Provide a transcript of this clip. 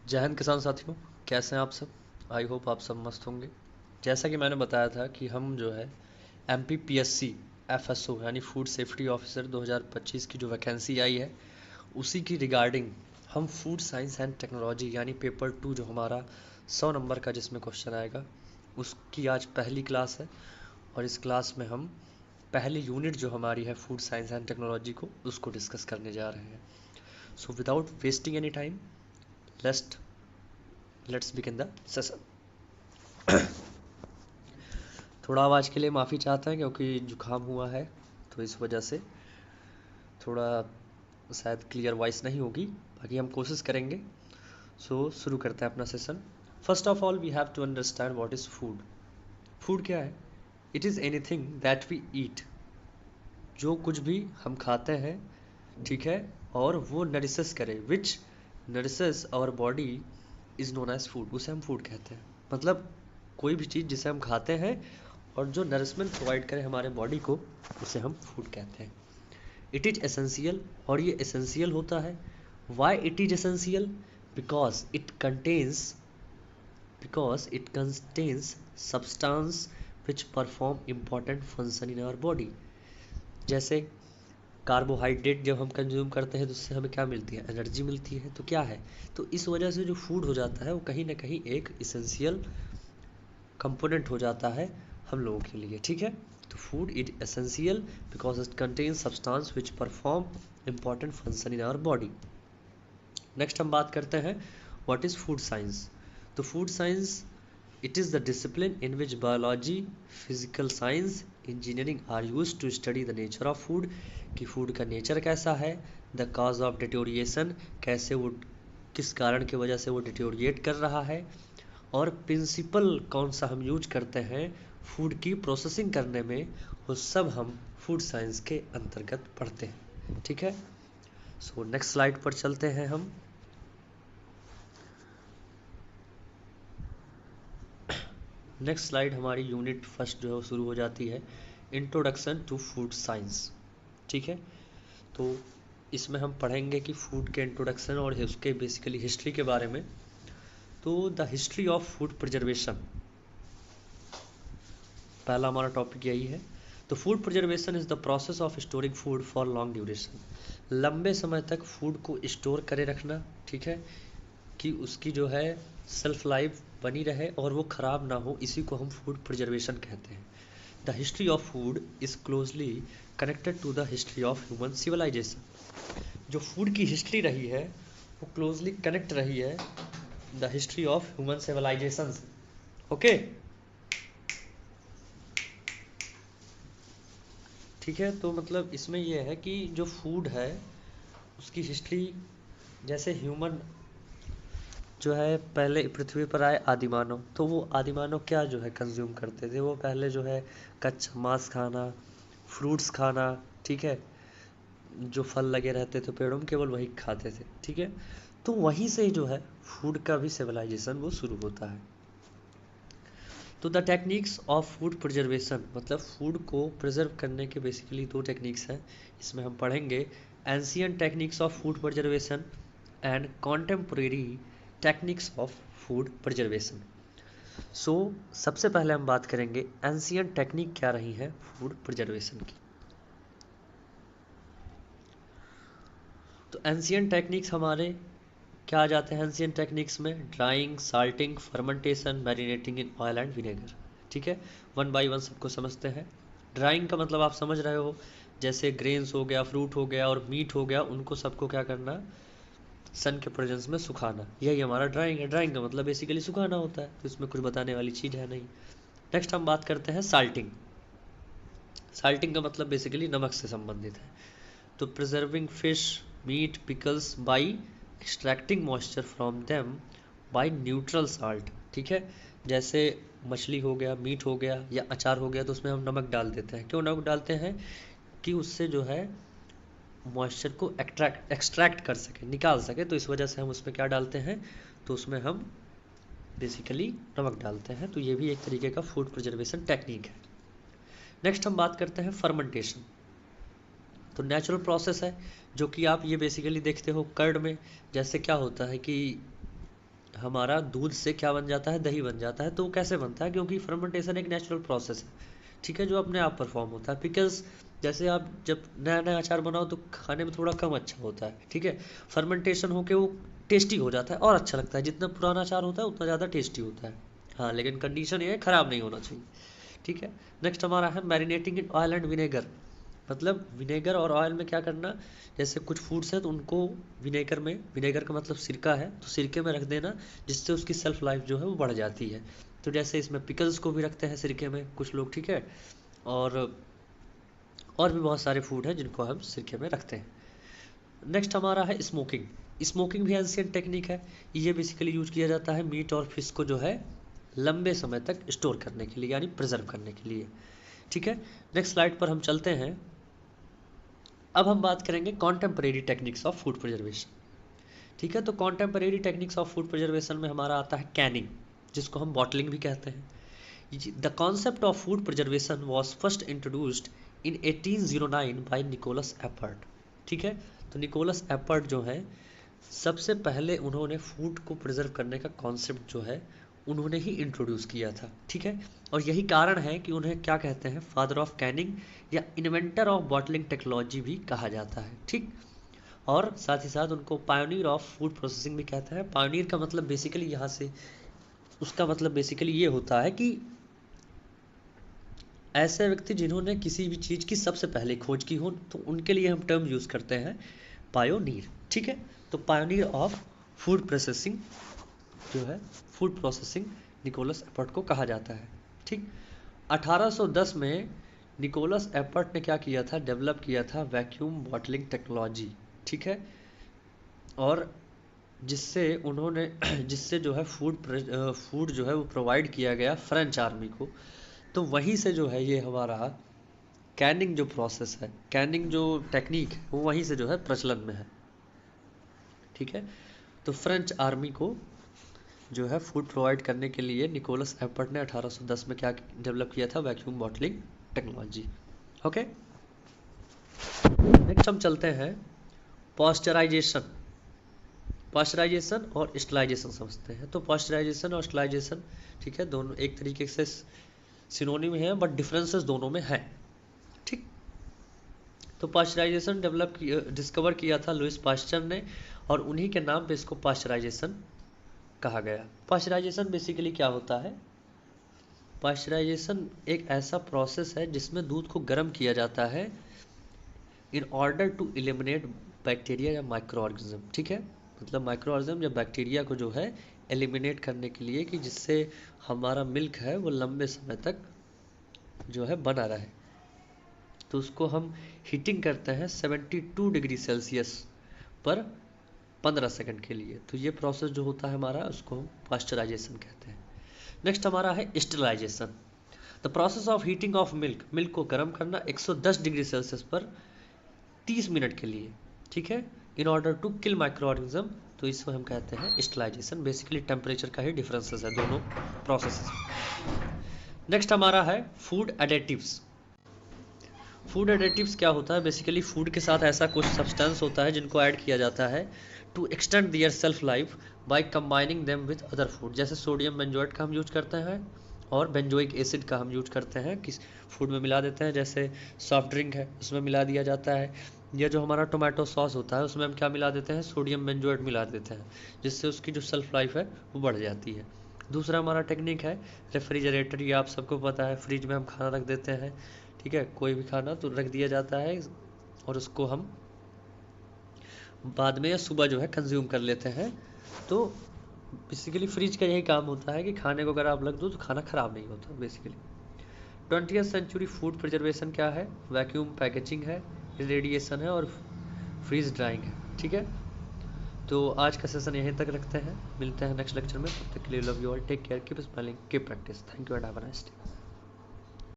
जय हिंद किसान साथियों, कैसे हैं आप सब। आई होप आप सब मस्त होंगे। जैसा कि मैंने बताया था कि हम जो है MPPSC FSO यानी फूड सेफ्टी ऑफिसर 2025 की जो वैकेंसी आई है उसी की रिगार्डिंग हम फूड साइंस एंड टेक्नोलॉजी यानी पेपर 2 जो हमारा 100 नंबर का जिसमें क्वेश्चन आएगा उसकी आज पहली क्लास है। और इस क्लास में हम पहली यूनिट जो हमारी है फूड साइंस एंड टेक्नोलॉजी को उसको डिस्कस करने जा रहे हैं। So without wasting any time, let's let's begin the session. थोड़ा आवाज़ के लिए माफ़ी चाहते हैं क्योंकि जुकाम हुआ है, तो इस वजह से थोड़ा शायद क्लियर वॉइस नहीं होगी, बाकी हम कोशिश करेंगे। शुरू करते हैं अपना session. First of all we have to understand what is food. Food क्या है? It is anything that we eat, जो कुछ भी हम खाते हैं, ठीक है, और वो नरिशेस करे, which nourishes our body is known as food, उसे हम फूड कहते हैं। मतलब कोई भी चीज़ जिसे हम खाते हैं और जो नरिशमेंट प्रोवाइड करे हमारे बॉडी को, उसे हम फूड कहते हैं। इट इज़ एसेंशियल, और ये एसेंशियल होता है। Why it is essential? Because it contains substance which perform important function in our body. जैसे कार्बोहाइड्रेट जब हम कंज्यूम करते हैं तो उससे हमें क्या मिलती है? एनर्जी मिलती है। तो क्या है? तो इस वजह से जो फूड हो जाता है वो कहीं ना कहीं एक इसेंशियल कंपोनेंट हो जाता है हम लोगों के लिए, ठीक है। तो food is essential because it contains substance which perform important function in our body. Next हम बात करते हैं व्हाट इज फूड साइंस। तो food science it is the discipline in which biology, physical science, engineering are use to study the nature of food, कि food का nature कैसा है, the cause of deterioration, कैसे वो किस कारण की वजह से वो डिटोरिएट कर रहा है, और प्रिंसिपल कौन सा हम यूज करते हैं फूड की प्रोसेसिंग करने में, वो सब हम फूड साइंस के अंतर्गत पढ़ते हैं, ठीक है। सो नेक्स्ट स्लाइड पर चलते हैं हम। नेक्स्ट स्लाइड हमारी यूनिट फर्स्ट जो है वो शुरू हो जाती है, इंट्रोडक्शन टू फूड साइंस, ठीक है। तो इसमें हम पढ़ेंगे कि फूड के इंट्रोडक्शन और उसके बेसिकली हिस्ट्री के बारे में। तो the history of food preservation, पहला हमारा टॉपिक यही है। तो food preservation is the process of storing food for long duration, लंबे समय तक फूड को स्टोर करे रखना, ठीक है, कि उसकी जो है सेल्फ लाइफ बनी रहे और वो ख़राब ना हो, इसी को हम फूड प्रिजर्वेशन कहते हैं। The history of food is closely connected to the history of human civilisation, जो फूड की हिस्ट्री रही है वो क्लोजली कनेक्ट रही है the history of human civilisation से, ओके, ठीक है। तो मतलब इसमें यह है कि जो फूड है उसकी हिस्ट्री, जैसे ह्यूमन जो है पहले पृथ्वी पर आए आदिमानव, तो वो आदिमानव क्या जो है कंज्यूम करते थे, वो पहले जो है कच्चा मांस खाना, फ्रूट्स खाना, ठीक है, जो फल लगे रहते थे पेड़ों में केवल वही खाते थे, ठीक है। तो वहीं से जो है फूड का भी सिविलाइजेशन वो शुरू होता है। तो the techniques of food preservation, मतलब फूड को प्रिजर्व करने के बेसिकली दो टेक्निक्स हैं, इसमें हम पढ़ेंगे ancient techniques of food preservation and contemporary techniques of food preservation. So सबसे पहले हम बात करेंगे एंशियंट टेक्निक क्या रही है फूड प्रिजर्वेशन की। तो एंशियंट टेक्निक्स हमारे क्या आ जाते हैं एंशियंट टेक्निक्स में? Drying, salting, fermentation, marinating in oil and vinegar, ठीक है। वन बाय वन सबको समझते हैं। ड्राइंग का मतलब आप समझ रहे हो, जैसे ग्रेन्स हो गया, फ्रूट हो गया और मीट हो गया, उनको सबको क्या करना? सन के प्रेजेंस में सुखाना, यही हमारा ड्राइंग है। ड्राइंग का मतलब बेसिकली सुखाना होता है, तो इसमें कुछ बताने वाली चीज़ है नहीं। नेक्स्ट हम बात करते हैं साल्टिंग। साल्टिंग का मतलब बेसिकली नमक से संबंधित है। तो preserving fish, meat, pickles by extracting moisture from them by neutral salt, ठीक है। जैसे मछली हो गया, मीट हो गया या अचार हो गया, तो उसमें हम नमक डाल देते हैं। क्यों नमक डालते हैं? कि उससे जो है मॉइस्चर को एक्सट्रैक्ट कर सके, निकाल सके, तो इस वजह से हम उसमें क्या डालते हैं? तो उसमें हम बेसिकली नमक डालते हैं। तो ये भी एक तरीके का फूड प्रिजर्वेशन टेक्निक है। नेक्स्ट हम बात करते हैं फर्मेंटेशन। तो नेचुरल प्रोसेस है जो कि आप ये बेसिकली देखते हो कर्ड में। जैसे क्या होता है कि हमारा दूध से क्या बन जाता है, दही बन जाता है। तो वो कैसे बनता है, क्योंकि फर्मेंटेशन एक नेचुरल प्रोसेस है, ठीक है, जो अपने आप परफॉर्म होता है। पिकल्स जैसे आप जब नया नया अचार बनाओ तो खाने में थोड़ा कम अच्छा होता है, ठीक है, फर्मेंटेशन होके वो टेस्टी हो जाता है और अच्छा लगता है। जितना पुराना अचार होता है उतना ज़्यादा टेस्टी होता है। हाँ, लेकिन कंडीशन ये है ख़राब नहीं होना चाहिए, ठीक है। नेक्स्ट हमारा है marinating in oil and vinegar. मतलब विनेगर और ऑयल में क्या करना, जैसे कुछ फूड्स हैं तो उनको विनेगर में, विनेगर का मतलब सिरका है, तो सिरके में रख देना, जिससे उसकी सेल्फ लाइफ जो है वो बढ़ जाती है। तो जैसे इसमें पिकल्स को भी रखते हैं सिरके में कुछ लोग, ठीक है, और भी बहुत सारे फूड हैं जिनको हम सिरके में रखते हैं। नेक्स्ट हमारा है स्मोकिंग। स्मोकिंग भी एंशिएंट टेक्निक है। ये बेसिकली यूज किया जाता है मीट और फिश को जो है लंबे समय तक स्टोर करने के लिए, यानी प्रिजर्व करने के लिए, ठीक है। नेक्स्ट स्लाइड पर हम चलते हैं। अब हम बात करेंगे contemporary techniques of food preservation, ठीक है। तो contemporary techniques of food preservation में हमारा आता है कैनिंग, जिसको हम बॉटलिंग भी कहते हैं। The concept of food preservation was first introduced in 1809 by Nicolas Appert, ठीक है। तो निकोलस एपर्ट जो है सबसे पहले उन्होंने फूड को प्रिजर्व करने का कॉन्सेप्ट जो है उन्होंने ही इंट्रोड्यूस किया था, ठीक है। और यही कारण है कि उन्हें क्या कहते हैं, फादर ऑफ कैनिंग या इन्वेंटर ऑफ बॉटलिंग टेक्नोलॉजी भी कहा जाता है, ठीक। और साथ ही साथ उनको पायोनियर ऑफ फूड प्रोसेसिंग भी कहते हैं। पायोनियर का मतलब बेसिकली यहाँ से, उसका मतलब बेसिकली ये होता है कि ऐसे व्यक्ति जिन्होंने किसी भी चीज़ की सबसे पहले खोज की हो, तो उनके लिए हम टर्म यूज़ करते हैं पायोनियर, ठीक है। तो पायोनियर ऑफ फूड प्रोसेसिंग जो है, फूड प्रोसेसिंग निकोलस एपर्ट को कहा जाता है, ठीक। 1810 में निकोलस एपर्ट ने क्या किया था, डेवलप किया था वैक्यूम बॉटलिंग टेक्नोलॉजी, ठीक है। और जिससे उन्होंने जिससे जो है फूड जो है वो प्रोवाइड किया गया फ्रेंच आर्मी को। तो वहीं से जो है ये हमारा कैनिंग जो प्रोसेस है, कैनिंग जो टेक्निक है, वो वहीं से जो है प्रचलन में है, ठीक है। तो फ्रेंच आर्मी को जो है फूड प्रोवाइड करने के लिए निकोलस एपर्ट ने 1810 में क्या डेवलप किया था, vacuum bottling technology, okay. Next हम चलते हैं पॉस्चराइजेशन। पॉस्चराइजेशन और स्टरलाइजेशन समझते हैं। तो पॉस्चराइजेशन और स्टरलाइजेशन, ठीक है, दोनों एक तरीके से सिनोनिम है, बट डिफरेंसेस दोनों में है, ठीक। तो पाश्चराइजेशन डिस्कवर किया था लुइस पाश्चर ने, और उन्हीं के नाम पे इसको पाश्चराइजेशन कहा गया। पाश्चराइजेशन बेसिकली क्या होता है, पाश्चराइजेशन एक ऐसा प्रोसेस है जिसमें दूध को गर्म किया जाता है in order to eliminate bacteria या माइक्रो ऑर्गेनिज्म, ठीक है। मतलब माइक्रो ऑर्गेनिज्म या बैक्टीरिया को जो है एलिमिनेट करने के लिए, कि जिससे हमारा मिल्क है वो लंबे समय तक जो है बना रहे। तो उसको हम हीटिंग करते हैं 72 डिग्री सेल्सियस पर 15 सेकंड के लिए। तो ये प्रोसेस जो होता है हमारा, उसको हम पाश्चराइजेशन कहते हैं। नेक्स्ट हमारा है sterilisation. The process of heating of milk को गर्म करना 110 डिग्री सेल्सियस पर 30 मिनट के लिए, ठीक है, in order to kill microorganism. तो इसको हम कहते हैं स्टरलाइजेशन। बेसिकली टेम्परेचर का ही डिफरेंसेस है दोनों प्रोसेसेस। नेक्स्ट हमारा है फूड एडिटिव्स। फूड एडिटिव्स क्या होता है, बेसिकली फूड के साथ ऐसा कुछ सब्सटेंस होता है जिनको ऐड किया जाता है to extend their shelf life by combining them with other food. जैसे सोडियम बेंजोएट का हम यूज करते हैं और बेंजोइक एसिड का हम यूज करते हैं, किस फूड में मिला देते हैं। जैसे सॉफ्ट ड्रिंक है उसमें मिला दिया जाता है, या जो हमारा टोमेटो सॉस होता है उसमें हम क्या मिला देते हैं, सोडियम बेंजोएट मिला देते हैं, जिससे उसकी जो सेल्फ लाइफ है वो बढ़ जाती है। दूसरा हमारा टेक्निक है रेफ्रिजरेटर। ये आप सबको पता है, फ्रिज में हम खाना रख देते हैं, ठीक है, कोई भी खाना तो रख दिया जाता है और उसको हम बाद में या सुबह जो है कंज्यूम कर लेते हैं। तो बेसिकली फ्रिज का यही काम होता है कि खाने को अगर आप रख दो तो खाना ख़राब नहीं होता basically. 20th century food preservation क्या है, वैक्यूम पैकेजिंग है, रेडिएशन है और फ्रीज ड्राइंग है, ठीक है। तो आज का सेशन यहीं तक रखते हैं, मिलते हैं नेक्स्ट लेक्चर में। तब तक के लिए love you all, take care, keep smiling, keep practice. Thank you and have a nice day.